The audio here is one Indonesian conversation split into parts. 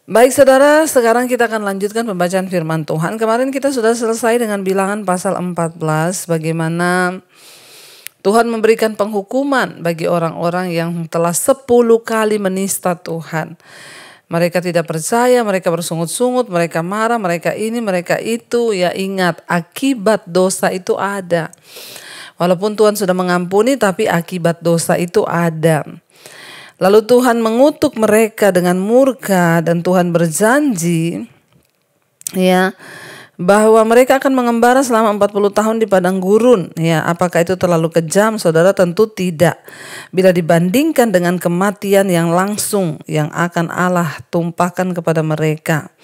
Baik saudara, sekarang kita akan lanjutkan pembacaan firman Tuhan. Kemarin kita sudah selesai dengan bilangan pasal 14, bagaimana Tuhan memberikan penghukuman bagi orang-orang yang telah 10 kali menista Tuhan. Mereka tidak percaya, mereka bersungut-sungut, mereka marah, mereka ini, mereka itu. Ya ingat, akibat dosa itu ada. Walaupun Tuhan sudah mengampuni, tapi akibat dosa itu ada. Lalu Tuhan mengutuk mereka dengan murka dan Tuhan berjanji ya bahwa mereka akan mengembara selama 40 tahun di padang gurun. Ya, apakah itu terlalu kejam? Saudara, tentu tidak. Bila dibandingkan dengan kematian yang langsung yang akan Allah tumpahkan kepada mereka.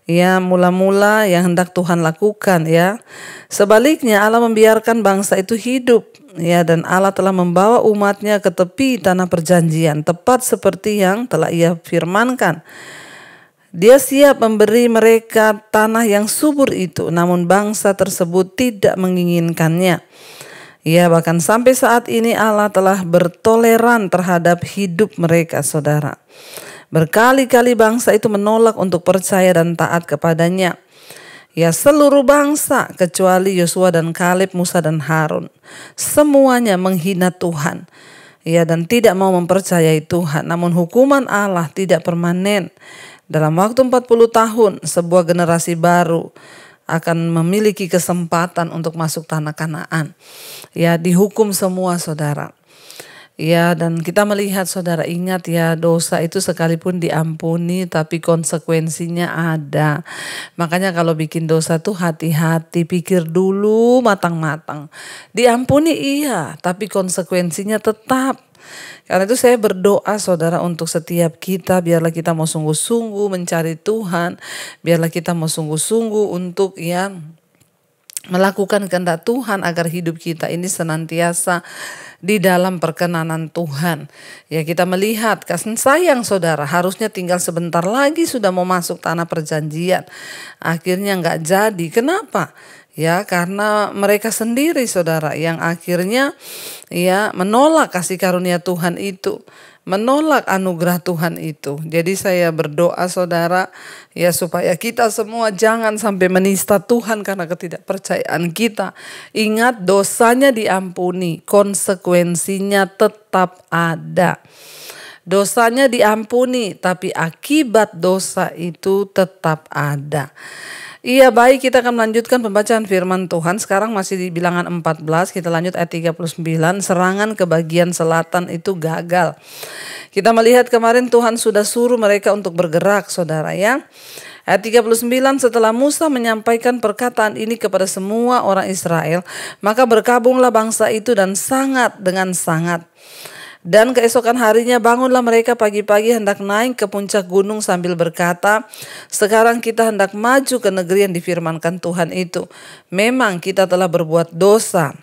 Ya, mula-mula yang hendak Tuhan lakukan ya. Sebaliknya Allah membiarkan bangsa itu hidup ya, dan Allah telah membawa umatnya ke tepi tanah perjanjian, tepat seperti yang telah Ia firmankan. Dia siap memberi mereka tanah yang subur itu, namun bangsa tersebut tidak menginginkannya. Ya, bahkan sampai saat ini Allah telah bertoleran terhadap hidup mereka, saudara. Berkali-kali bangsa itu menolak untuk percaya dan taat kepadanya. Ya, seluruh bangsa kecuali Yosua dan Kaleb, Musa dan Harun, semuanya menghina Tuhan. Ya, dan tidak mau mempercayai Tuhan. Namun hukuman Allah tidak permanen. Dalam waktu 40 tahun sebuah generasi baru akan memiliki kesempatan untuk masuk tanah Kanaan. Ya, dihukum semua, saudara. Ya, dan kita melihat, saudara, ingat ya, dosa itu sekalipun diampuni tapi konsekuensinya ada. Makanya kalau bikin dosa tuh hati-hati, pikir dulu matang-matang. Diampuni iya, tapi konsekuensinya tetap. Karena itu saya berdoa, saudara, untuk setiap kita, biarlah kita mau sungguh-sungguh mencari Tuhan, biarlah kita mau sungguh-sungguh untuk ya melakukan kehendak Tuhan agar hidup kita ini senantiasa di dalam perkenanan Tuhan. Ya, kita melihat kasih sayang, saudara, harusnya tinggal sebentar lagi sudah mau masuk tanah perjanjian. Akhirnya nggak jadi. Kenapa? Ya, karena mereka sendiri, saudara, yang akhirnya ya menolak kasih karunia Tuhan itu, menolak anugerah Tuhan itu. Jadi saya berdoa, saudara, ya supaya kita semua jangan sampai menista Tuhan karena ketidakpercayaan kita. Ingat, dosanya diampuni, konsekuensinya tetap ada. Dosanya diampuni, tapi akibat dosa itu tetap ada. Iya, baik, kita akan melanjutkan pembacaan firman Tuhan. Sekarang masih di bilangan 14, kita lanjut ayat 39. Serangan ke bagian selatan itu gagal. Kita melihat kemarin Tuhan sudah suruh mereka untuk bergerak, saudara ya. Ayat 39, setelah Musa menyampaikan perkataan ini kepada semua orang Israel, maka berkabunglah bangsa itu dan sangat dengan sangat. Dan keesokan harinya bangunlah mereka pagi-pagi hendak naik ke puncak gunung sambil berkata, sekarang kita hendak maju ke negeri yang difirmankan Tuhan itu. Memang kita telah berbuat dosa.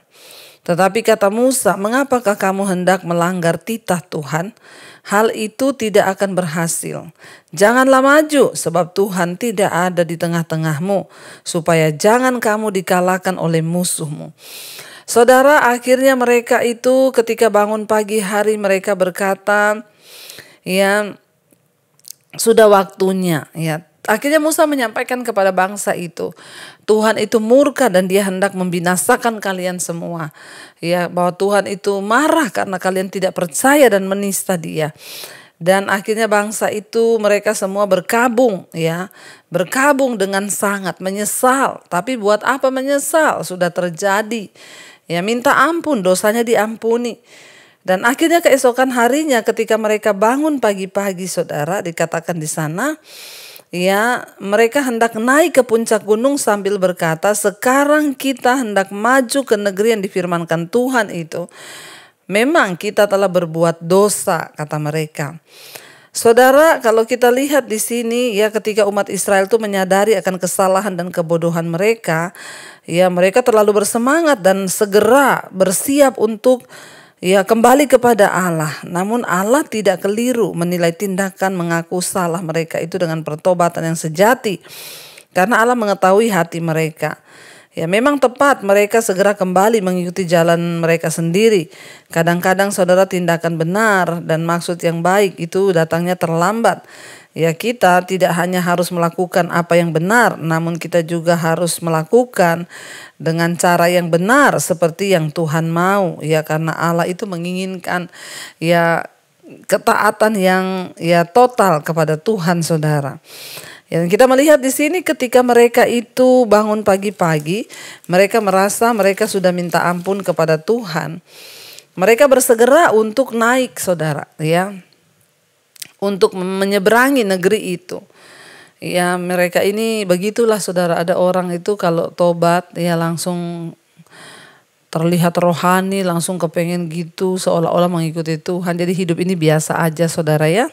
Tetapi kata Musa, mengapakah kamu hendak melanggar titah Tuhan? Hal itu tidak akan berhasil. Janganlah maju, sebab Tuhan tidak ada di tengah-tengahmu, supaya jangan kamu dikalahkan oleh musuhmu. Saudara, akhirnya mereka itu ketika bangun pagi hari mereka berkata, ya sudah waktunya ya. Akhirnya Musa menyampaikan kepada bangsa itu, Tuhan itu murka dan Dia hendak membinasakan kalian semua. Ya, bahwa Tuhan itu marah karena kalian tidak percaya dan menista Dia. Dan akhirnya bangsa itu mereka semua berkabung ya. Berkabung dengan sangat menyesal. Tapi buat apa menyesal? Sudah terjadi. Ya, minta ampun, dosanya diampuni. Dan akhirnya keesokan harinya ketika mereka bangun pagi-pagi, saudara, dikatakan di sana, ya, mereka hendak naik ke puncak gunung sambil berkata, sekarang kita hendak maju ke negeri yang difirmankan Tuhan itu. Memang kita telah berbuat dosa, kata mereka. Saudara, kalau kita lihat di sini ya, ketika umat Israel itu menyadari akan kesalahan dan kebodohan mereka, ya mereka terlalu bersemangat dan segera bersiap untuk ya kembali kepada Allah. Namun Allah tidak keliru menilai tindakan mengaku salah mereka itu dengan pertobatan yang sejati, karena Allah mengetahui hati mereka. Ya memang tepat mereka segera kembali mengikuti jalan mereka sendiri. Kadang-kadang saudara tindakan benar dan maksud yang baik itu datangnya terlambat. Ya kita tidak hanya harus melakukan apa yang benar, namun kita juga harus melakukan dengan cara yang benar seperti yang Tuhan mau. Ya karena Allah itu menginginkan ya ketaatan yang ya total kepada Tuhan, saudara. Yang kita melihat di sini ketika mereka itu bangun pagi-pagi, mereka merasa mereka sudah minta ampun kepada Tuhan. Mereka bersegera untuk naik, saudara, ya, untuk menyeberangi negeri itu. Ya, mereka ini begitulah, saudara. Ada orang itu kalau tobat, ya langsung terlihat rohani, langsung kepengen gitu, seolah-olah mengikuti Tuhan. Jadi hidup ini biasa aja, saudara, ya.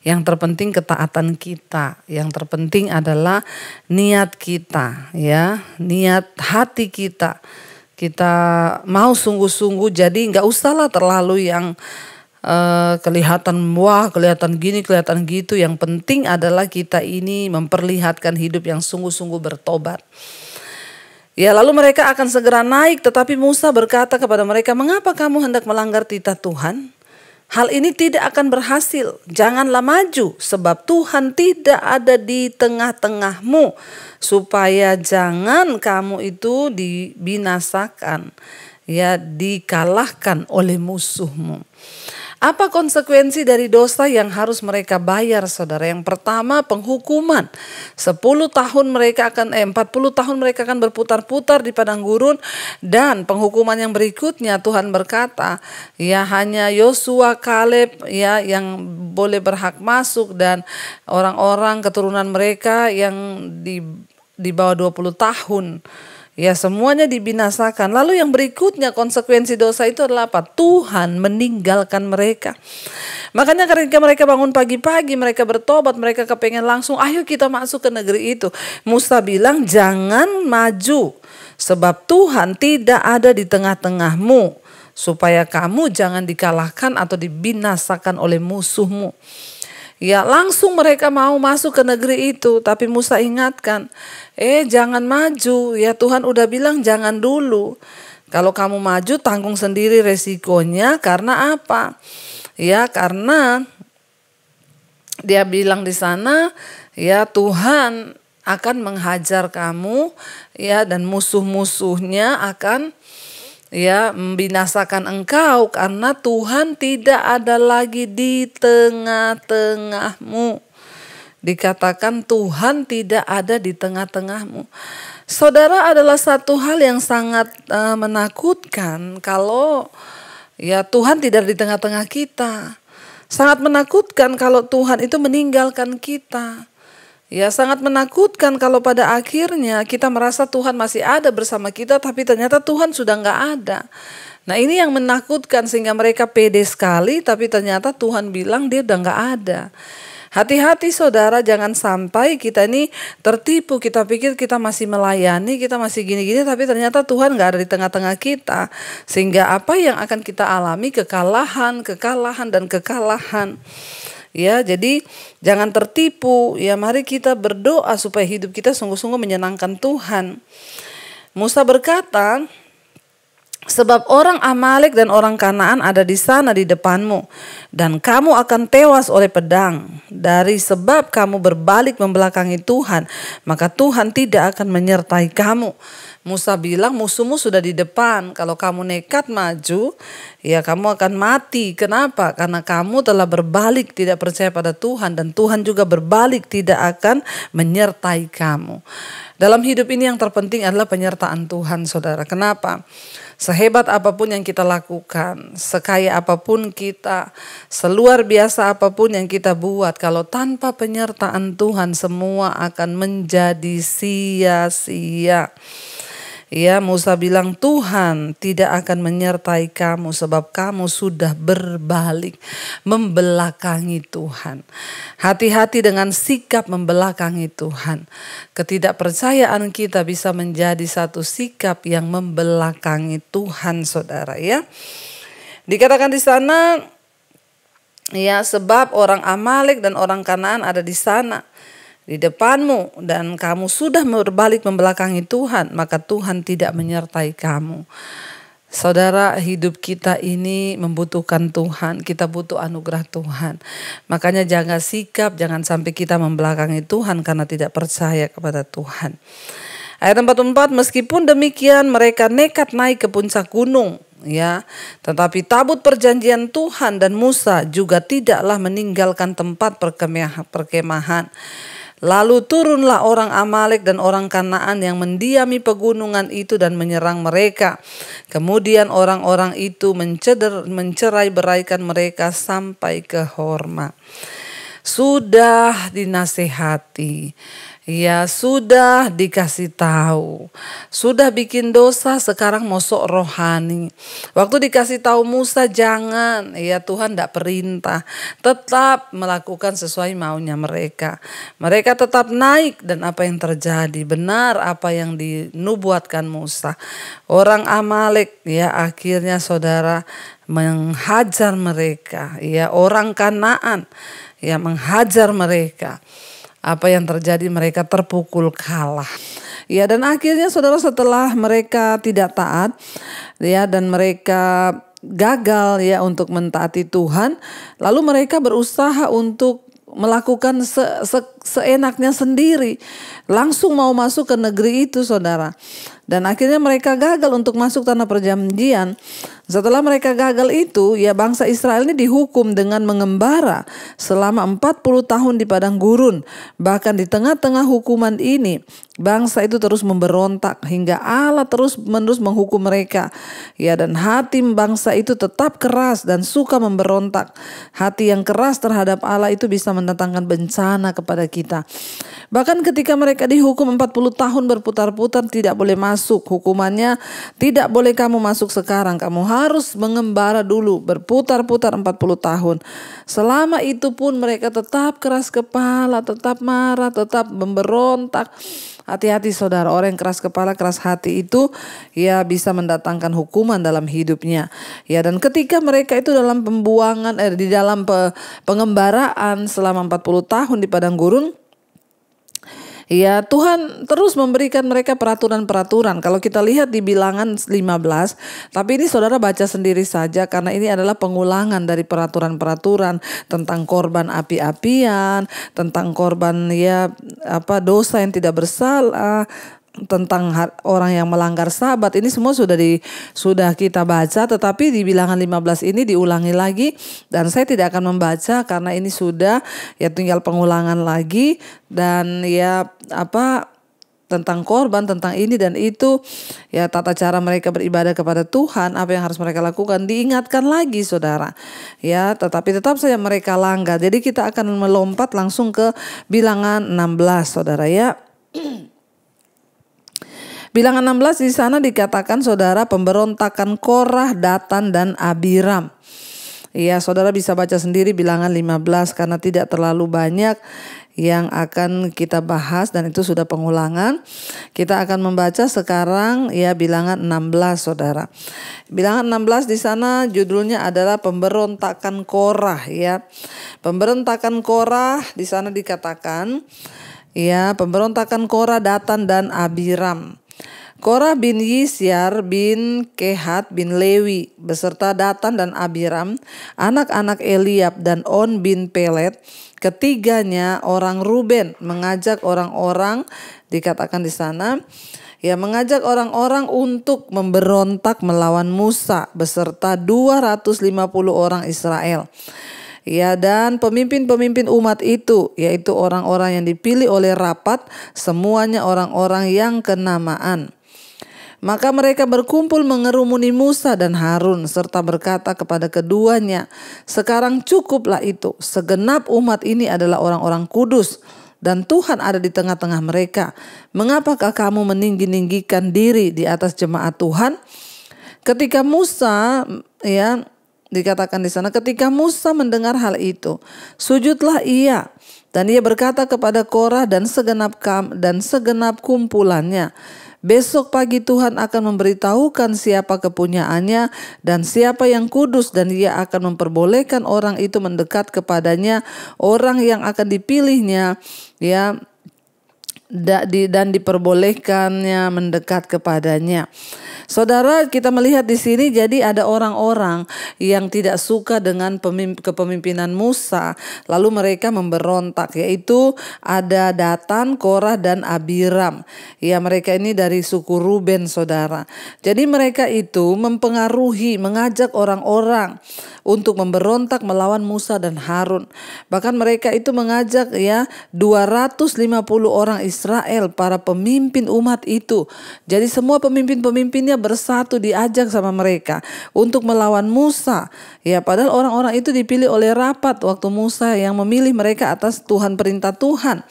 Yang terpenting ketaatan kita, yang terpenting adalah niat kita, ya, niat hati kita. Kita mau sungguh-sungguh, jadi nggak usahlah terlalu yang kelihatan wah, kelihatan gini, kelihatan gitu. Yang penting adalah kita ini memperlihatkan hidup yang sungguh-sungguh bertobat. Ya lalu mereka akan segera naik, tetapi Musa berkata kepada mereka, "Mengapa kamu hendak melanggar titah Tuhan? Hal ini tidak akan berhasil. Janganlah maju, sebab Tuhan tidak ada di tengah-tengahmu, supaya jangan kamu itu dibinasakan, ya, dikalahkan oleh musuhmu." Apa konsekuensi dari dosa yang harus mereka bayar, saudara? Yang pertama, penghukuman. 40 tahun mereka akan berputar-putar di padang gurun, dan penghukuman yang berikutnya Tuhan berkata, ya hanya Yosua, Kaleb, ya yang boleh berhak masuk, dan orang-orang keturunan mereka yang di bawah 20 tahun. Ya semuanya dibinasakan. Lalu yang berikutnya konsekuensi dosa itu adalah apa? Tuhan meninggalkan mereka. Makanya ketika mereka bangun pagi-pagi, mereka bertobat, mereka kepengen langsung, ayo kita masuk ke negeri itu. Musa bilang jangan maju, sebab Tuhan tidak ada di tengah-tengahmu, supaya kamu jangan dikalahkan atau dibinasakan oleh musuhmu. Ya langsung mereka mau masuk ke negeri itu, tapi Musa ingatkan, jangan maju, ya Tuhan udah bilang jangan dulu. Kalau kamu maju tanggung sendiri resikonya, karena apa? Ya karena dia bilang di sana, ya Tuhan akan menghajar kamu, ya, dan musuh-musuhnya akan membinasakan engkau, karena Tuhan tidak ada lagi di tengah-tengahmu. Dikatakan Tuhan tidak ada di tengah-tengahmu. Saudara, adalah satu hal yang sangat menakutkan kalau ya Tuhan tidak di tengah-tengah kita. Sangat menakutkan kalau Tuhan itu meninggalkan kita. Ya sangat menakutkan kalau pada akhirnya kita merasa Tuhan masih ada bersama kita, tapi ternyata Tuhan sudah nggak ada. Nah ini yang menakutkan, sehingga mereka pede sekali, tapi ternyata Tuhan bilang dia udah nggak ada. Hati-hati saudara, jangan sampai kita ini tertipu, kita pikir kita masih melayani, kita masih gini-gini, tapi ternyata Tuhan nggak ada di tengah-tengah kita. Sehingga apa yang akan kita alami? Kekalahan, dan kekalahan. Ya, jadi jangan tertipu. Ya, mari kita berdoa supaya hidup kita sungguh-sungguh menyenangkan Tuhan. Musa berkata, sebab orang Amalek dan orang Kanaan ada di sana di depanmu, dan kamu akan tewas oleh pedang. Dari sebab kamu berbalik membelakangi Tuhan, maka Tuhan tidak akan menyertai kamu. Musa bilang musuhmu sudah di depan. Kalau kamu nekat maju, ya kamu akan mati. Kenapa? Karena kamu telah berbalik tidak percaya pada Tuhan, dan Tuhan juga berbalik tidak akan menyertai kamu. Dalam hidup ini yang terpenting adalah penyertaan Tuhan, saudara. Kenapa? Sehebat apapun yang kita lakukan, sekaya apapun kita, seluar biasa apapun yang kita buat, kalau tanpa penyertaan Tuhan semua akan menjadi sia-sia. Ya, Musa bilang Tuhan tidak akan menyertai kamu sebab kamu sudah berbalik membelakangi Tuhan. Hati-hati dengan sikap membelakangi Tuhan. Ketidakpercayaan kita bisa menjadi satu sikap yang membelakangi Tuhan, saudara, ya. Dikatakan di sana, ya, sebab orang Amalek dan orang Kanaan ada di sana. di depanmu dan kamu sudah berbalik membelakangi Tuhan, maka Tuhan tidak menyertai kamu. Saudara, hidup kita ini membutuhkan Tuhan, kita butuh anugerah Tuhan. Makanya jaga sikap, jangan sampai kita membelakangi Tuhan karena tidak percaya kepada Tuhan. Ayat 44, meskipun demikian mereka nekat naik ke puncak gunung, ya, tetapi tabut perjanjian Tuhan dan Musa juga tidaklah meninggalkan tempat perkemahan. Lalu turunlah orang Amalek dan orang Kanaan yang mendiami pegunungan itu dan menyerang mereka. Kemudian orang-orang itu mencerai-beraikan mereka sampai ke Horma. Sudah dinasehati, ya sudah dikasih tahu, sudah bikin dosa, sekarang mau sok rohani. Waktu dikasih tahu Musa jangan, ya Tuhan tidak perintah, tetap melakukan sesuai maunya mereka. Mereka tetap naik dan apa yang terjadi? Benar apa yang dinubuatkan Musa. Orang Amalek ya akhirnya saudara menghajar mereka, ya orang Kanaan ya menghajar mereka. Apa yang terjadi? Mereka terpukul kalah. Ya, dan akhirnya saudara setelah mereka tidak taat ya dan mereka gagal ya untuk mentaati Tuhan, lalu mereka berusaha untuk melakukan seenaknya sendiri, langsung mau masuk ke negeri itu saudara. Dan akhirnya mereka gagal untuk masuk tanah perjanjian. Setelah mereka gagal itu, ya bangsa Israel ini dihukum dengan mengembara selama 40 tahun di padang gurun. Bahkan di tengah-tengah hukuman ini, bangsa itu terus memberontak hingga Allah terus-menerus menghukum mereka. Ya, dan hati bangsa itu tetap keras dan suka memberontak. Hati yang keras terhadap Allah itu bisa mendatangkan bencana kepada kita. Bahkan ketika mereka dihukum 40 tahun berputar-putar tidak boleh masuk. Hukumannya tidak boleh kamu masuk sekarang. Kamu harus mengembara dulu berputar-putar 40 tahun. Selama itu pun mereka tetap keras kepala, tetap marah, tetap memberontak. Hati-hati saudara, orang yang keras kepala, keras hati itu ya bisa mendatangkan hukuman dalam hidupnya. Ya, dan ketika mereka itu dalam pembuangan di dalam pengembaraan selama 40 tahun di padang gurun, ya Tuhan terus memberikan mereka peraturan-peraturan. Kalau kita lihat di Bilangan 15, tapi ini saudara baca sendiri saja karena ini adalah pengulangan dari peraturan-peraturan tentang korban api-apian, tentang korban dosa yang tidak bersalah, tentang orang yang melanggar sabat. Ini semua sudah kita baca, tetapi di Bilangan 15 ini diulangi lagi dan saya tidak akan membaca karena ini sudah ya tinggal pengulangan lagi dan tentang korban, tentang ini dan itu, ya tata cara mereka beribadah kepada Tuhan, apa yang harus mereka lakukan diingatkan lagi saudara. Ya, tetapi tetap saja mereka langgar. Jadi kita akan melompat langsung ke Bilangan 16 saudara ya. Bilangan 16 di sana dikatakan saudara pemberontakan Korah, Datan dan Abiram. Ya, saudara bisa baca sendiri Bilangan 15 karena tidak terlalu banyak yang akan kita bahas dan itu sudah pengulangan. Kita akan membaca sekarang ya Bilangan 16 saudara. Bilangan 16 di sana judulnya adalah pemberontakan Korah ya. Pemberontakan Korah di sana dikatakan ya pemberontakan Korah, Datan dan Abiram. Korah bin Yisyar bin Kehat bin Lewi beserta Datan dan Abiram, anak-anak Eliab dan On bin Pelet, ketiganya orang Ruben, mengajak orang-orang, dikatakan di sana, ya mengajak orang-orang untuk memberontak melawan Musa beserta 250 orang Israel. Ya, dan pemimpin-pemimpin umat itu, yaitu orang-orang yang dipilih oleh rapat, semuanya orang-orang yang kenamaan. Maka mereka berkumpul mengerumuni Musa dan Harun serta berkata kepada keduanya, sekarang cukuplah itu, segenap umat ini adalah orang-orang kudus dan Tuhan ada di tengah-tengah mereka. Mengapakah kamu meninggi-ninggikan diri di atas jemaat Tuhan? Ketika Musa, ya dikatakan di sana, ketika Musa mendengar hal itu, sujudlah ia. Dan ia berkata kepada Korah dan segenap kumpulannya, besok pagi Tuhan akan memberitahukan siapa kepunyaannya dan siapa yang kudus, dan ia akan memperbolehkan orang itu mendekat kepadanya, orang yang akan dipilihnya, ya dan diperbolehkannya mendekat kepadanya. Saudara, kita melihat di sini jadi ada orang-orang yang tidak suka dengan kepemimpinan Musa, lalu mereka memberontak, yaitu ada Datan, Korah dan Abiram. Ya, mereka ini dari suku Ruben, saudara. Jadi mereka itu mempengaruhi, mengajak orang-orang untuk memberontak melawan Musa dan Harun. Bahkan mereka itu mengajak 250 orang Israel, para pemimpin umat itu. Jadi semua pemimpin-pemimpinnya bersatu, diajak sama mereka untuk melawan Musa. Ya, padahal orang-orang itu dipilih oleh rapat waktu Musa yang memilih mereka atas perintah Tuhan.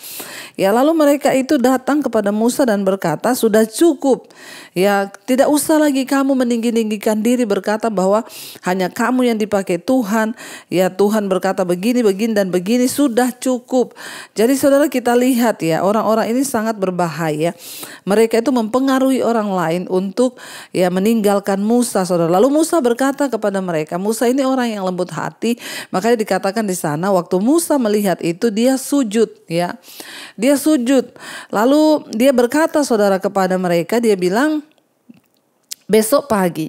Ya, lalu mereka itu datang kepada Musa dan berkata, sudah cukup. Ya, tidak usah lagi kamu meninggi-ninggikan diri berkata bahwa hanya kamu yang dipakai Tuhan. Ya, Tuhan berkata begini dan begini, sudah cukup. Jadi saudara, kita lihat ya, orang-orang ini sangat berbahaya. Mereka itu mempengaruhi orang lain untuk meninggalkan Musa, saudara. Lalu Musa berkata kepada mereka, Musa ini orang yang lembut hati, makanya dikatakan di sana waktu Musa melihat itu dia sujud, ya. Dia sujud. Lalu dia berkata, saudara, kepada mereka, dia bilang, besok pagi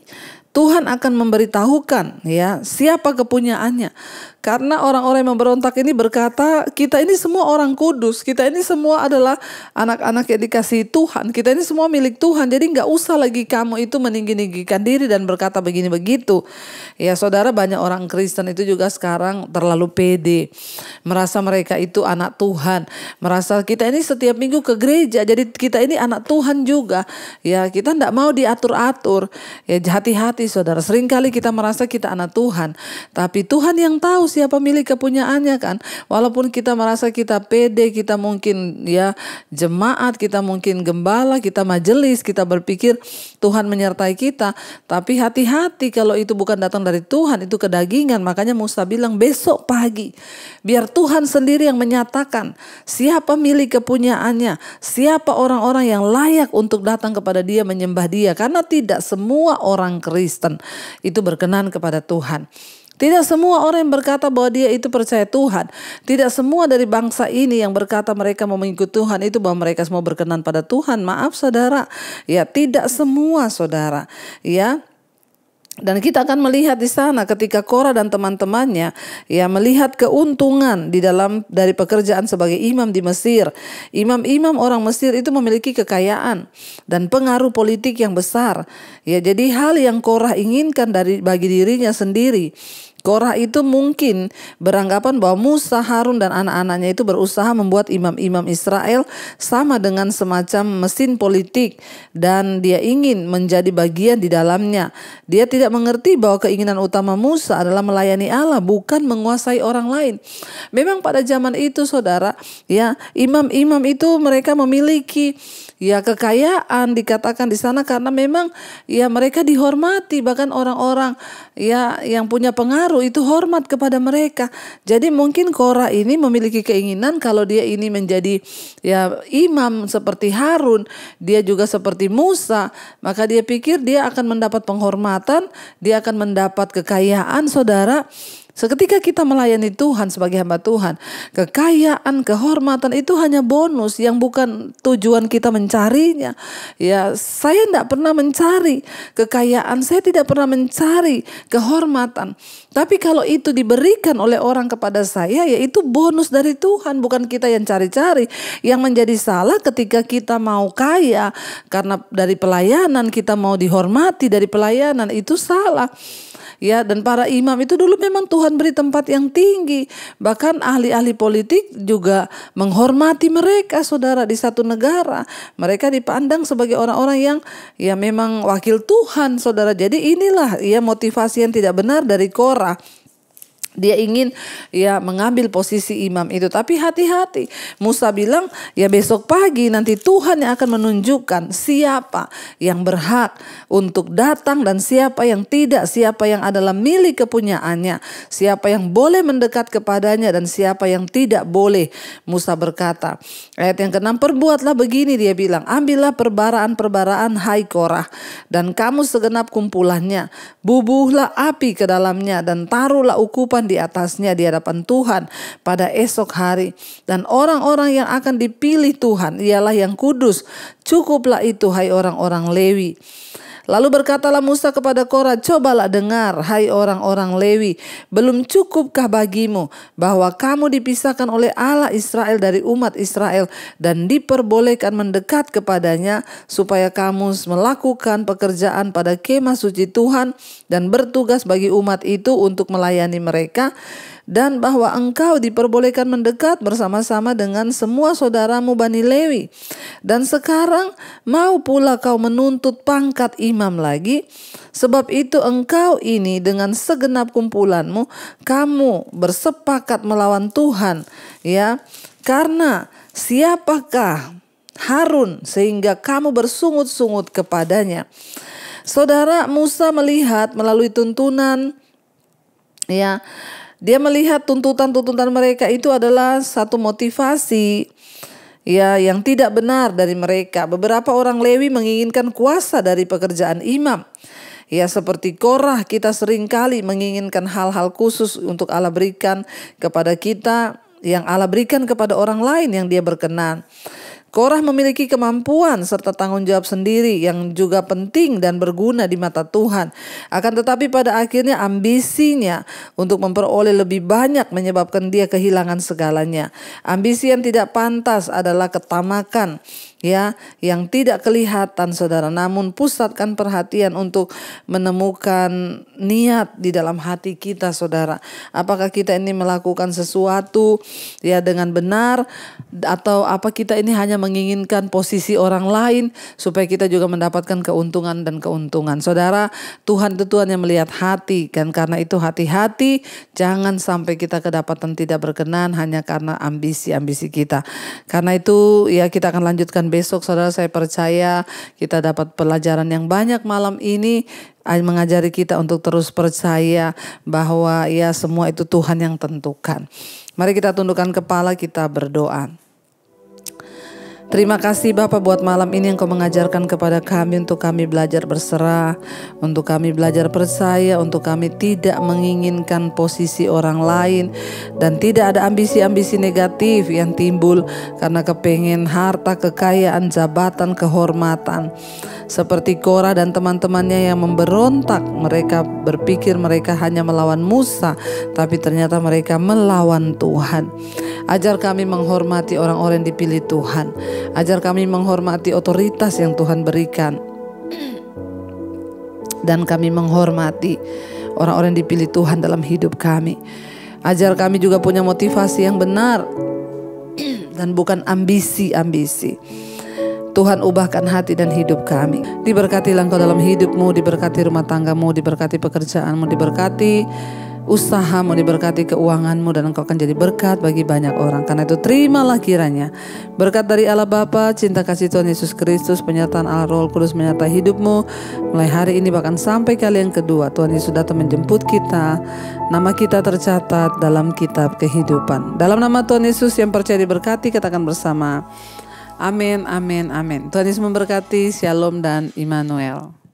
Tuhan akan memberitahukan siapa kepunyaannya. Karena orang-orang yang memberontak ini berkata, kita ini semua orang kudus, kita ini semua adalah anak-anak yang dikasihi Tuhan, kita ini semua milik Tuhan, jadi gak usah lagi kamu itu meninggi-ninggikan diri dan berkata begini begitu. Ya saudara, banyak orang Kristen itu juga sekarang terlalu pede, merasa mereka itu anak Tuhan, merasa kita ini setiap minggu ke gereja, jadi kita ini anak Tuhan juga. Ya, kita gak mau diatur-atur. Ya, hati-hati saudara, seringkali kita merasa kita anak Tuhan, tapi Tuhan yang tahu siapa milik kepunyaannya kan. Walaupun kita merasa kita pede, kita mungkin jemaat, kita mungkin gembala, kita majelis, kita berpikir Tuhan menyertai kita, tapi hati-hati kalau itu bukan datang dari Tuhan, itu kedagingan. Makanya Musa bilang besok pagi biar Tuhan sendiri yang menyatakan siapa milik kepunyaannya, siapa orang-orang yang layak untuk datang kepada dia, menyembah dia. Karena tidak semua orang Kristen itu berkenan kepada Tuhan. Tidak semua orang yang berkata bahwa dia itu percaya Tuhan. Tidak semua dari bangsa ini yang berkata mereka mau mengikut Tuhan itu bahwa mereka semua berkenan pada Tuhan. Maaf saudara, ya tidak semua saudara, ya. Dan kita akan melihat di sana ketika Korah dan teman-temannya melihat keuntungan dari pekerjaan sebagai imam di Mesir. Imam-imam orang Mesir itu memiliki kekayaan dan pengaruh politik yang besar. Ya, jadi hal yang Korah inginkan bagi dirinya sendiri. Korah itu mungkin beranggapan bahwa Musa, Harun dan anak-anaknya itu berusaha membuat imam-imam Israel sama dengan semacam mesin politik dan dia ingin menjadi bagian di dalamnya. Dia tidak mengerti bahwa keinginan utama Musa adalah melayani Allah, bukan menguasai orang lain. Memang pada zaman itu saudara, imam-imam itu mereka memiliki kekayaan, dikatakan di sana karena memang mereka dihormati, bahkan orang-orang yang punya pengaruh itu hormat kepada mereka. Jadi mungkin Korah ini memiliki keinginan kalau dia ini menjadi imam seperti Harun, dia juga seperti Musa, maka dia pikir dia akan mendapat penghormatan, dia akan mendapat kekayaan. Saudara, seketika kita melayani Tuhan sebagai hamba Tuhan, kekayaan, kehormatan itu hanya bonus yang bukan tujuan kita mencarinya. Ya, saya tidak pernah mencari kekayaan, saya tidak pernah mencari kehormatan. Tapi kalau itu diberikan oleh orang kepada saya, ya itu bonus dari Tuhan, bukan kita yang cari-cari. Yang menjadi salah ketika kita mau kaya karena dari pelayanan, kita mau dihormati dari pelayanan, itu salah. Ya, dan para imam itu dulu memang Tuhan beri tempat yang tinggi. Bahkan ahli-ahli politik juga menghormati mereka, saudara, di satu negara. Mereka dipandang sebagai orang-orang yang memang wakil Tuhan, saudara. Jadi inilah motivasi yang tidak benar dari Korah. Dia ingin mengambil posisi imam itu. Tapi hati-hati. Musa bilang besok pagi nanti Tuhan yang akan menunjukkan siapa yang berhak untuk datang dan siapa yang tidak. Siapa yang adalah milik kepunyaannya. Siapa yang boleh mendekat kepadanya dan siapa yang tidak boleh. Musa berkata, ayat yang ke-6, perbuatlah begini, dia bilang, ambillah perbaraan-perbaraan hai Korah, dan kamu segenap kumpulannya, bubuhlah api ke dalamnya dan taruhlah ukupan kehidupan di atasnya di hadapan Tuhan pada esok hari. Dan orang-orang yang akan dipilih Tuhan ialah yang kudus. Cukuplah itu, hai orang-orang Lewi. Lalu berkatalah Musa kepada Korah, cobalah dengar, hai orang-orang Lewi, belum cukupkah bagimu bahwa kamu dipisahkan oleh Allah Israel dari umat Israel dan diperbolehkan mendekat kepadanya supaya kamu melakukan pekerjaan pada kemah suci Tuhan dan bertugas bagi umat itu untuk melayani mereka, dan bahwa engkau diperbolehkan mendekat bersama-sama dengan semua saudaramu Bani Lewi. Dan sekarang mau pula kau menuntut pangkat imam lagi. Sebab itu engkau ini dengan segenap kumpulanmu, kamu bersepakat melawan Tuhan. Ya, karena siapakah Harun sehingga kamu bersungut-sungut kepadanya? Saudara, Musa melihat melalui tuntunan, ya, dia melihat tuntutan-tuntutan mereka itu adalah satu motivasi, ya, yang tidak benar dari mereka. Beberapa orang Lewi menginginkan kuasa dari pekerjaan imam. Ya, seperti Korah, kita seringkali menginginkan hal-hal khusus untuk Allah berikan kepada kita, yang Allah berikan kepada orang lain yang dia berkenan. Korah memiliki kemampuan serta tanggung jawab sendiri yang juga penting dan berguna di mata Tuhan. Akan tetapi pada akhirnya ambisinya untuk memperoleh lebih banyak menyebabkan dia kehilangan segalanya. Ambisi yang tidak pantas adalah ketamakan, ya, yang tidak kelihatan, saudara. Namun pusatkan perhatian untuk menemukan niat di dalam hati kita, saudara. Apakah kita ini melakukan sesuatu, ya, dengan benar, atau apa kita ini hanya menginginkan posisi orang lain supaya kita juga mendapatkan keuntungan dan keuntungan. Saudara, Tuhan itu Tuhan yang melihat hati, kan? Karena itu hati-hati, jangan sampai kita kedapatan tidak berkenan hanya karena ambisi-ambisi kita. Karena itu, ya, kita akan lanjutkan besok, saudara. Saya percaya kita dapat pelajaran yang banyak malam ini, mengajari kita untuk terus percaya bahwa, ya, semua itu Tuhan yang tentukan. Mari kita tundukkan kepala, kita berdoa. Terima kasih Bapa buat malam ini Engkau mengajarkan kepada kami untuk kami belajar berserah, untuk kami belajar percaya, untuk kami tidak menginginkan posisi orang lain, dan tidak ada ambisi-ambisi negatif yang timbul karena kepengen harta, kekayaan, jabatan, kehormatan. Seperti Korah dan teman-temannya yang memberontak, mereka berpikir mereka hanya melawan Musa, tapi ternyata mereka melawan Tuhan. Ajar kami menghormati orang-orang yang dipilih Tuhan. Ajar kami menghormati otoritas yang Tuhan berikan. Dan kami menghormati orang-orang yang dipilih Tuhan dalam hidup kami. Ajar kami juga punya motivasi yang benar dan bukan ambisi-ambisi. Tuhan, ubahkan hati dan hidup kami. Diberkatilah Engkau dalam hidupmu, diberkati rumah tanggamu, diberkati pekerjaanmu, diberkati usahamu, diberkati keuanganmu, dan Engkau akan jadi berkat bagi banyak orang. Karena itu terimalah kiranya berkat dari Allah Bapa, cinta kasih Tuhan Yesus Kristus, penyertaan Allah Roh Kudus menyertai hidupmu mulai hari ini bahkan sampai kali yang kedua. Tuhan Yesus datang menjemput kita, nama kita tercatat dalam kitab kehidupan. Dalam nama Tuhan Yesus yang percaya diberkati, katakan bersama, amin, amin, amin. Tuhan Yesus memberkati. Shalom dan Immanuel.